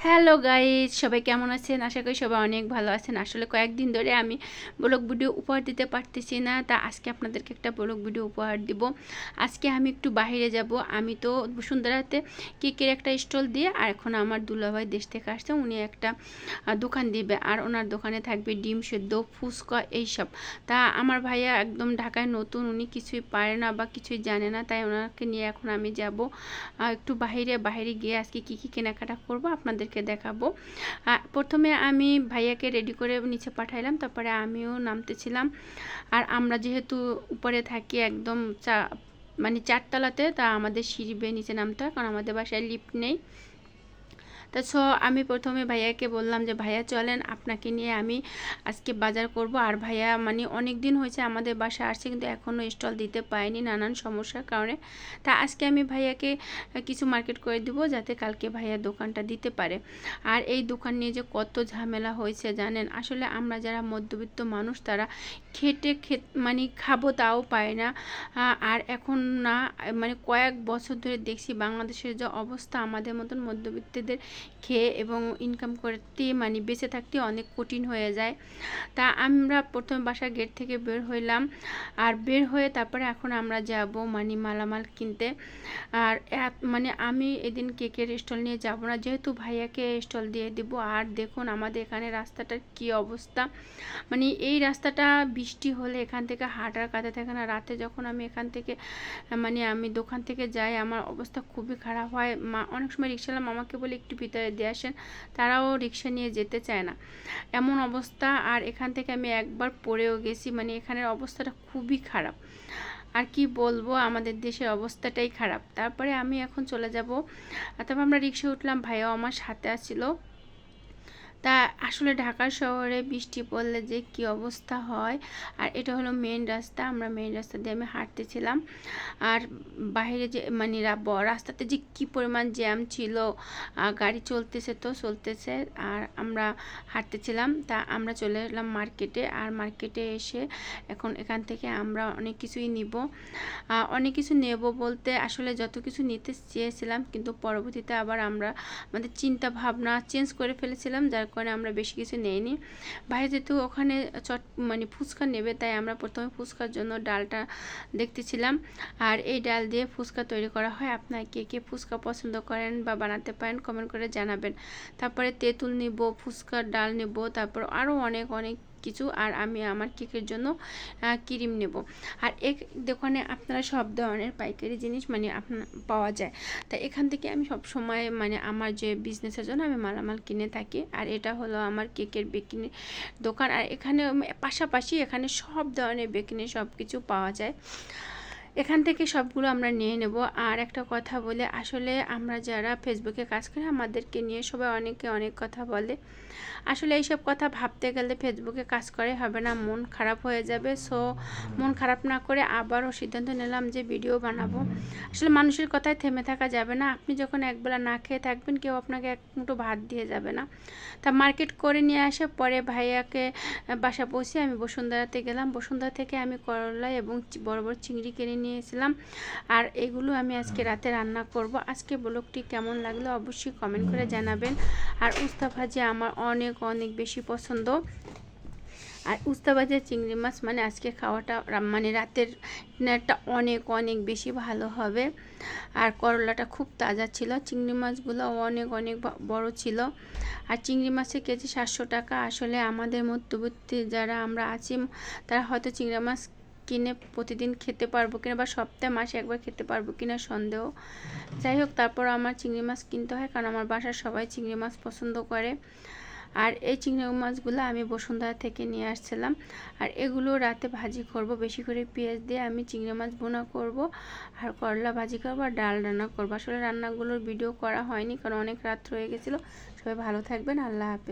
Hello guys, সবাই কেমন আছেন? আশা করি সবাই অনেক ভালো আছেন। আসলে কয়েকদিন ধরে আমি ব্লগ ভিডিও উপহার দিতে পারতেছি না, তা আজকে আপনাদেরকে একটা ব্লগ ভিডিও উপহার দিব। আজকে আমি একটু বাইরে যাব। আমি তো বসুন্ধরাতে কেকের একটা স্টল দিয়ে, আর এখন আমার দুলাভাই দেশ থেকে আসছে, উনি একটা দোকান দিবে, আর ওনার দোকানে থাকবে ডিম সেদ্ধ, ফুচকা, এইসব। তা আমার ভাইয়া একদম ঢাকায় নতুন, উনি কিছুই পারে না বা কিছুই জানে না, তাই ওনাকে নিয়ে এখন আমি যাব একটু বাইরে গিয়ে আজকে কী কী কেনাকাটা করব আপনাদেরকে দেখাবো। প্রথমে আমি ভাইয়াকে রেডি করে নিচে পাঠাইলাম, তারপরে আমিও নামতেছিলাম। আর আমরা যেহেতু উপরে থাকি একদম মানে চারতলাতে, তা আমাদের সিঁড়ি বেয়ে নিচে নামতে হয়, কারণ আমাদের বাসায় লিফট নেই। তা আমি প্রথমে ভাইয়াকে বললাম যে ভাইয়া চলেন, আপনাকে নিয়ে আমি আজকে বাজার করব। আর ভাইয়া মানে অনেক দিন হয়েছে আমাদের বাসায় আসছে, কিন্তু এখনও স্টল দিতে পারেনি নানান সমস্যার কারণে। তা আজকে আমি ভাইয়াকে কিছু মার্কেট করে দিব, যাতে কালকে ভাইয়া দোকানটা দিতে পারে। আর এই দোকান নিয়ে যে কত ঝামেলা হয়েছে জানেন। আসলে আমরা যারা মধ্যবিত্ত মানুষ, তারা মানে খাবো তাও পায় না। আর এখন না, মানে কয়েক বছর ধরে দেখছি বাংলাদেশের যে অবস্থা, আমাদের মতন মধ্যবিত্তদের খেয়ে এবং ইনকাম করতে মানে বেঁচে থাকতে অনেক কঠিন হয়ে যায়। তা আমরা প্রথমে বাসার গেট থেকে বের হইলাম, আর বের হয়ে তারপরে এখন আমরা যাব মানে মালামাল কিনতে। আর মানে আমি এদিন কেকের স্টল নিয়ে যাব না, যেহেতু ভাইয়াকে স্টল দিয়ে দিব। আর দেখুন আমাদের এখানে রাস্তাটার কি অবস্থা, মানে এই রাস্তাটা বৃষ্টি হলে এখান থেকে হাঁটার কাছে থাকে না। রাতে যখন আমি এখান থেকে মানে আমি দোকান থেকে যাই, আমার অবস্থা খুবই খারাপ হয়। অনেক সময় রিক্সাওয়ালা মামাকে বলে একটু ভিতরে দিয়ে আসেন, তারাও রিক্সা নিয়ে যেতে চায় না, এমন অবস্থা। আর এখান থেকে আমি একবার পড়েও গেছি, মানে এখানের অবস্থাটা খুবই খারাপ। আর কি বলবো, আমাদের দেশের অবস্থাটাই খারাপ। তারপরে আমি এখন চলে যাব। তারপর আমরা রিক্সা উঠলাম, ভাইয়াও আমার সাথে আসছিল। তা আসলে ঢাকা শহরে বৃষ্টি পড়লে যে কি অবস্থা হয়। আর এটা হলো মেন রাস্তা, আমরা মেন রাস্তা দিয়ে আমি হাঁটতেছিলাম। আর বাইরে যে মানে রাস্তাতে যে কি পরিমাণ জ্যাম ছিল, গাড়ি চলতেছে। আর আমরা হাঁটতেছিলাম। তা আমরা চলে এলাম মার্কেটে। আর মার্কেটে এসে এখন এখান থেকে আমরা অনেক কিছুই নিব। অনেক কিছু নেব বলতে আসলে যত কিছু নিতে চেয়েছিলাম, কিন্তু পরবর্তীতে আবার আমরা আমাদের চিন্তা ভাবনা চেঞ্জ করে ফেলেছিলাম, যার কারণে আমরা বেশি কিছু নেইনি। ভাই যেহেতু ওখানে মানে ফুচকা নেবে, তাই আমরা প্রথমে ফুচকার জন্য ডালটা দেখতেছিলাম। আর এই ডাল দিয়ে ফুচকা তৈরি করা হয়। আপনারা কে কে ফুচকা পছন্দ করেন বা বানাতে পারেন কমেন্ট করে জানাবেন। তারপরে তেঁতুল নিব, ফুচকার ডাল নেব, তারপর আরও অনেক কিছু। আর আমি আমার কেকের জন্য ক্রিম নেব। আর এক দোকানে আপনারা সব ধরনের পাইকারি জিনিস মানে আপনার পাওয়া যায়। তাই এখান থেকে আমি সব সময় মানে আমার যে বিজনেসের জন্য আমি মালামাল কিনে থাকি। আর এটা হলো আমার কেকের বেকিং দোকান। আর এখানে পাশাপাশি এখানে সব ধরনের বেকিংয়ের সব কিছু পাওয়া যায়। এখান থেকে সবগুলো আমরা নিয়ে নেব। আর একটা কথা বলে, আসলে আমরা যারা ফেসবুকে কাজ করি, আমাদেরকে নিয়ে সবাই অনেকে অনেক কথা বলে। আসলে এইসব কথা ভাবতে গেলে ফেসবুকে কাজ করে হবে না, মন খারাপ হয়ে যাবে। মন খারাপ না করে আবারও সিদ্ধান্ত নিলাম যে ভিডিও বানাবো। আসলে মানুষের কথায় থেমে থাকা যাবে না। আপনি যখন একবেলা না খেয়ে থাকবেন, কেউ আপনাকে এক মুঠো ভাত দিয়ে যাবে না। তা মার্কেট করে নিয়ে আসে পরে ভাইয়াকে বাসা পৌঁছে আমি বসুন্ধরাতে গেলাম। বসুন্ধরা থেকে আমি করলা এবং বড় বড় চিংড়ি কিনে নিয়েছিলাম। আর এগুলো আমি আজকে রাতে রান্না করব। আজকে ব্লগটি কেমন লাগলো অবশ্যই কমেন্ট করে জানাবেন। আর উস্তা ভাজি আমার অনেক বেশি পছন্দ। আর উস্তা ভাজা চিংড়ি মাছ মানে আজকে খাওয়াটা মানে রাতের ডিনারটা অনেক বেশি ভালো হবে। আর করলাটা খুব তাজা ছিল, চিংড়ি মাছগুলো অনেক বড় ছিল। আর চিংড়ি মাছের কেজি 700 টাকা। আসলে আমাদের মধ্যবিত্ত যারা আমরা আছি, তারা হয়তো চিংড়ি মাছ কিনে প্রতিদিন খেতে পারবো কিনা, বা সপ্তাহে মাসে একবার খেতে পারবো কিনা সন্দেহ। যাই হোক, তারপর আমার চিংড়ি মাছ কিনতে হয়, কারণ আমার বাসার সবাই চিংড়ি মাছ পছন্দ করে। আর এই চিংড়ি মাছগুলো আমি বসুন্ধরা থেকে নিয়ে আসছিলাম। আর এগুলো রাতে ভাজি করব, বেশি করে পেঁয়াজ দিয়ে আমি চিংড়ি মাছ ভুনা করব, আর করলা ভাজি করবো, আর ডাল রান্না করবো। আসলে রান্নাগুলোর ভিডিও করা হয়নি, কারণ অনেক রাত হয়ে গেছিলো। সবাই ভালো থাকবেন, আল্লাহ হাফেজ।